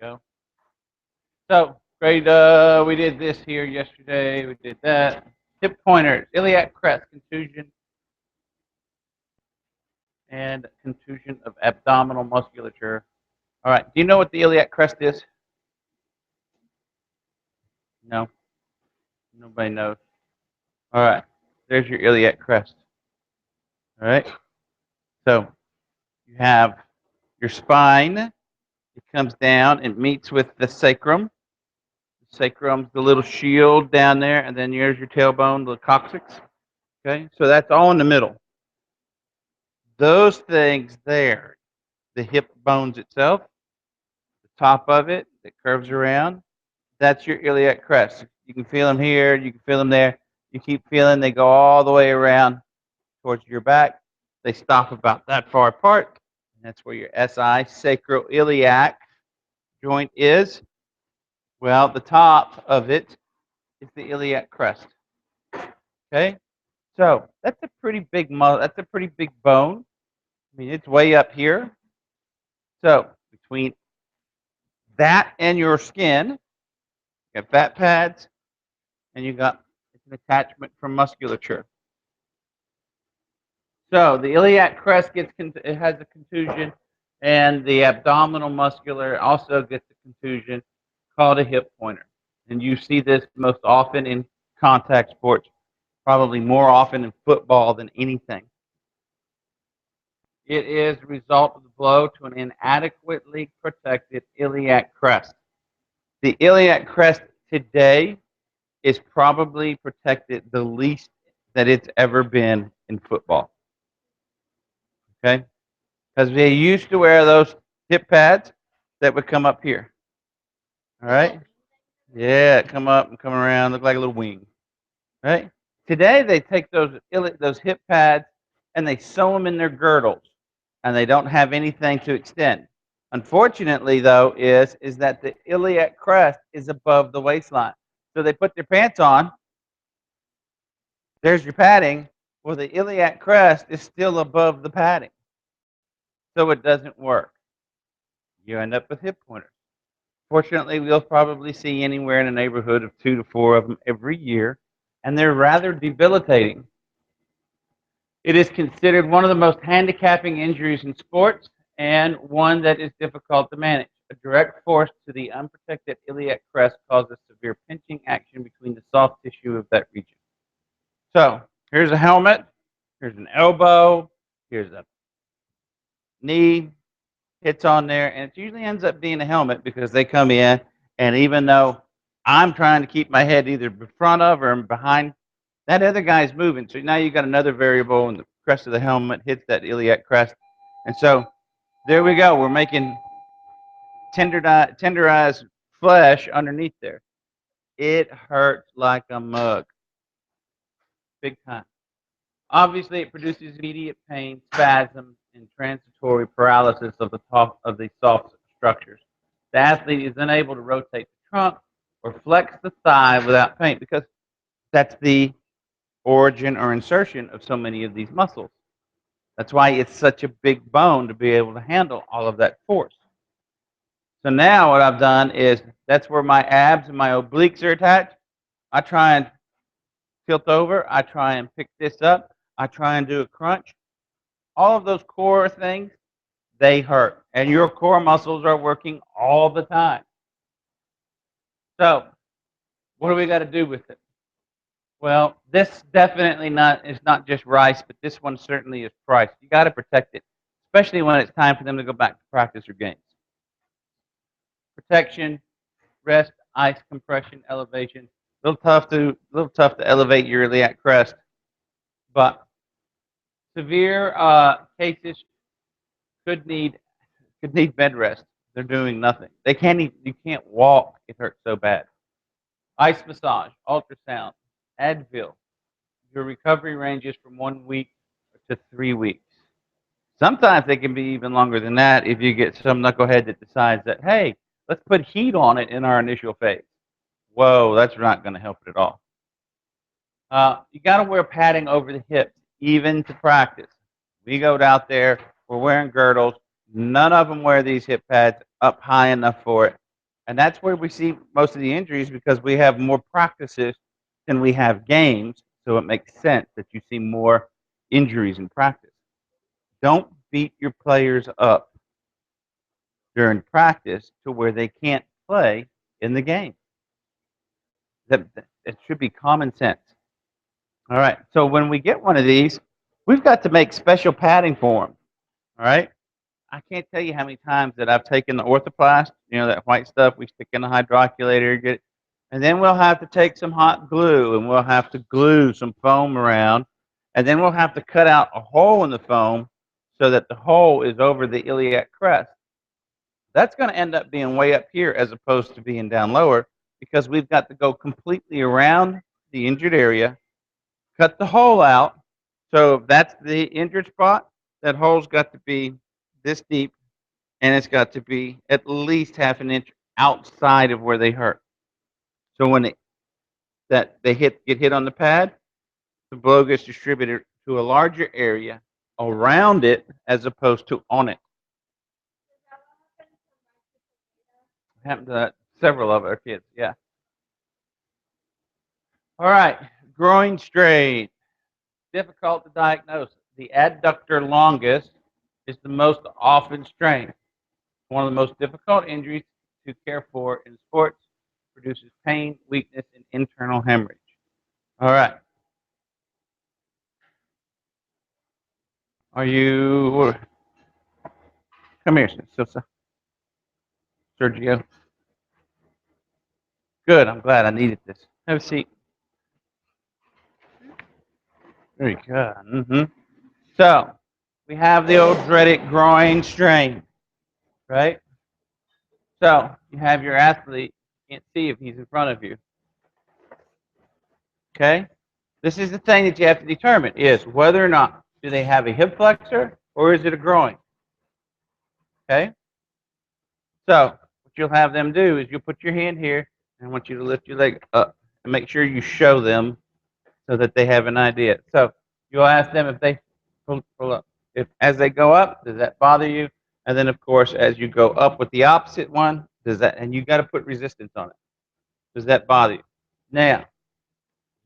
go. So, great. We did this here yesterday. We did that. Hip pointers, iliac crest, contusion, and contusion of abdominal musculature. All right. Do you know what the iliac crest is? No. Nobody knows. All right. There's your iliac crest. All right. So you have your spine. It comes down and meets with the sacrum. The sacrum's the little shield down there, and then here's your tailbone, the coccyx. Okay. So that's all in the middle. Those things there, the hip bones itself, the top of it that curves around, that's your iliac crest. You can feel them here, you can feel them there. You keep feeling they go all the way around towards your back. They stop about that far apart. And that's where your SI, sacroiliac joint is. Well, the top of it is the iliac crest. Okay? So that's a pretty big that's a pretty big bone. I mean, it's way up here. So between that and your skin, you got fat pads, and you got an attachment from musculature. So the iliac crest it has a contusion, and the abdominal muscular also gets a contusion called a hip pointer. And you see this most often in contact sports, probably more often in football than anything. It is the result of the blow to an inadequately protected iliac crest. The iliac crest today is probably protected the least that it's ever been in football. Okay? Because they used to wear those hip pads that would come up here. All right? Yeah, come up and come around, look like a little wing. Right? Today they take those hip pads and they sew them in their girdles, and they don't have anything to extend. Unfortunately, though, is that the iliac crest is above the waistline. So they put their pants on. There's your padding. Well, the iliac crest is still above the padding. So it doesn't work. You end up with hip pointers. Fortunately, we'll probably see anywhere in the neighborhood of 2 to 4 of them every year, and they're rather debilitating. It is considered one of the most handicapping injuries in sports and one that is difficult to manage. A direct force to the unprotected iliac crest causes severe pinching action between the soft tissue of that region. So here's a helmet, here's an elbow, here's a knee, hits on there, and it usually ends up being a helmet because they come in, and even though I'm trying to keep my head either in front of or behind, that other guy's moving. So now you've got another variable, and the crest of the helmet hits that iliac crest. And so there we go. We're making tenderized flesh underneath there. It hurts like a mug. Big time. Obviously, it produces immediate pain, spasm, and transitory paralysis of the top of the soft structures. The athlete is unable to rotate the trunk or flex the thigh without pain because that's the origin or insertion of so many of these muscles. That's why it's such a big bone to be able to handle all of that force. So now what I've done is that's where my abs and my obliques are attached. I try and tilt over. I try and pick this up. I try and do a crunch. All of those core things, they hurt. And your core muscles are working all the time. So what do we got to do with it? Well, this definitely is not just rice, but this one certainly is price. You got to protect it, especially when it's time for them to go back to practice or games. Protection, rest, ice, compression, elevation. A little tough to elevate your iliac crest, but severe cases could need bed rest. They're doing nothing. They can't even, you can't walk. It hurts so bad. Ice massage, ultrasound, Advil. Your recovery ranges from 1 week to 3 weeks. Sometimes they can be even longer than that if you get some knucklehead that decides that, hey, let's put heat on it in our initial phase. Whoa, that's not going to help it at all. You got to wear padding over the hips, even to practice. We go out there, we're wearing girdles. None of them wear these hip pads up high enough for it. And that's where we see most of the injuries because we have more practices than we have games. So it makes sense that you see more injuries in practice. Don't beat your players up during practice to where they can't play in the game. It should be common sense. All right. So when we get one of these, we've got to make special padding for them. All right. I can't tell you how many times that I've taken the orthoplast, that white stuff we stick in the hydroculator, and then we'll have to take some hot glue and we'll have to glue some foam around, and then we'll have to cut out a hole in the foam so that the hole is over the iliac crest. That's going to end up being way up here as opposed to being down lower because we've got to go completely around the injured area, cut the hole out. So if that's the injured spot, that hole's got to be this deep, and it's got to be at least half an inch outside of where they hurt. So when they get hit on the pad, the blow gets distributed to a larger area around it as opposed to on it. Happened to several of our kids, yeah. All right, groin strain. Difficult to diagnose. The adductor longus is the most often strained. One of the most difficult injuries to care for in sports, produces pain, weakness, and internal hemorrhage. All right. Are you? Come here, Sergio. Good. I'm glad I needed this. Have a seat. Very good. So we have the old dreaded groin strain, right? So you have your athlete. You can't see if he's in front of you. Okay. This is the thing that you have to determine: is whether or not do they have a hip flexor or is it a groin? Okay. So what you'll have them do is you'll put your hand here, and I want you to lift your leg up and make sure you show them so that they have an idea. So you'll ask them if they pull up. If as they go up, does that bother you? And then of course, as you go up with the opposite one, does that? And you got to put resistance on it. Does that bother you? Now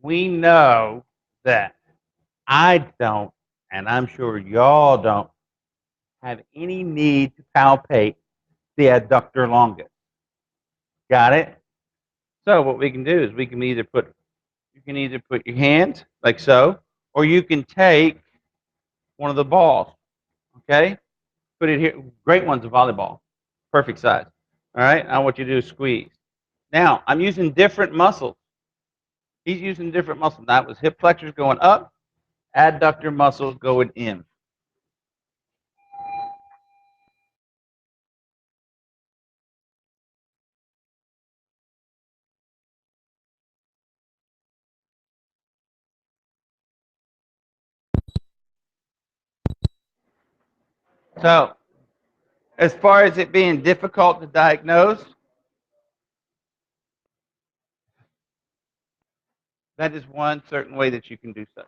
we know that I don't, and I'm sure y'all don't have any need to palpate the adductor longus. Got it? So what we can do is we can either put your hand like so, or you can take one of the balls. Okay, put it here. Great one's a volleyball, perfect size. All right, I want you to do squeeze. Now I'm using different muscles. He's using different muscles. That was hip flexors going up, adductor muscles going in. So as far as it being difficult to diagnose, that is one certain way that you can do such.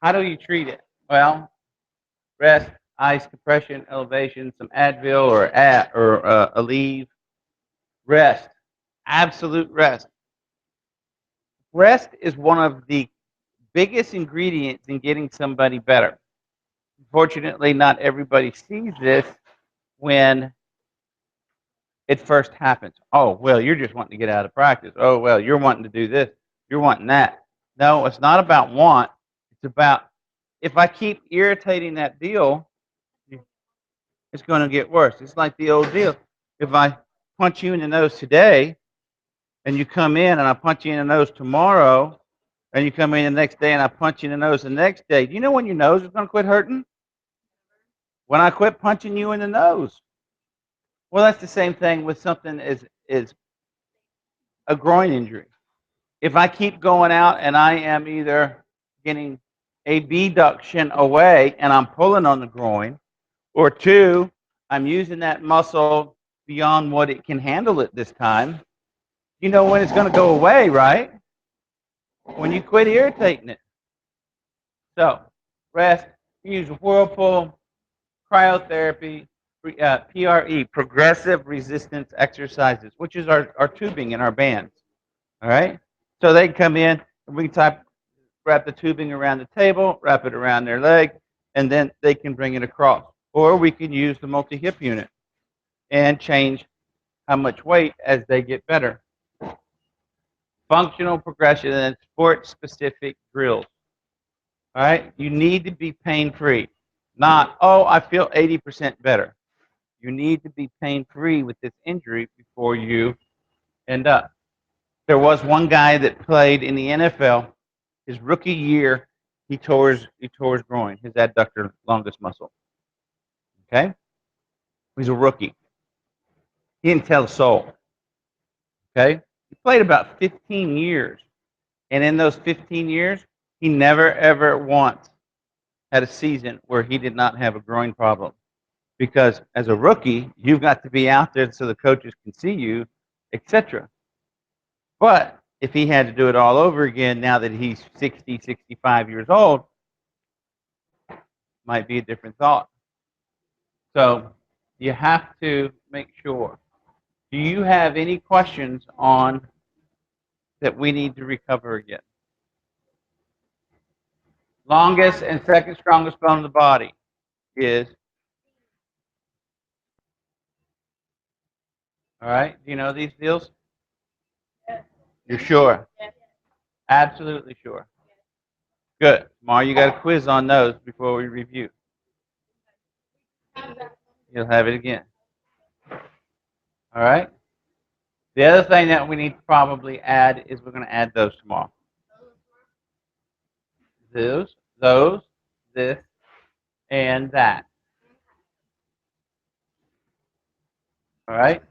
How do you treat it? Well, rest, ice, compression, elevation, some Advil or Aleve. Rest, absolute rest. Rest is one of the biggest ingredients in getting somebody better. Unfortunately, not everybody sees this when it first happens. Oh, well, you're just wanting to get out of practice. Oh, well, you're wanting to do this. You're wanting that. No, it's not about want. It's about if I keep irritating that deal, it's going to get worse. It's like the old deal. If I punch you in the nose today and you come in and I punch you in the nose tomorrow and you come in the next day and I punch you in the nose the next day, do you know when your nose is going to quit hurting? When I quit punching you in the nose. Well, that's the same thing with something as a groin injury. If I keep going out and I am either getting abduction away and I'm pulling on the groin, or two, I'm using that muscle beyond what it can handle at this time, you know when it's going to go away, right? When you quit irritating it. So, rest, use Whirlpool, cryotherapy, PRE, progressive resistance exercises, which is our tubing in our bands. All right? So they come in, and we wrap the tubing around the table, wrap it around their leg, and then they can bring it across. Or we can use the multi-hip unit and change how much weight as they get better. Functional progression and sport-specific drills. All right? You need to be pain-free. Not, oh, I feel 80% better. You need to be pain-free with this injury before you end up. There was one guy that played in the NFL. His rookie year, he tore his groin, his adductor longus muscle. Okay? He's a rookie. He didn't tell a soul. Okay? He played about 15 years. And in those 15 years, he never, ever once had a season where he did not have a groin problem. Because as a rookie, you've got to be out there so the coaches can see you, etc. But if he had to do it all over again now that he's 60, 65 years old, might be a different thought. So you have to make sure. Do you have any questions on that we need to recover again? Longest and second strongest bone in the body is, all right, do you know these deals? You're sure? Absolutely sure. Good. Tomorrow you got a quiz on those before we review. You'll have it again. All right? The other thing that we need to probably add is we're going to add those tomorrow. Those, this, and that. All right?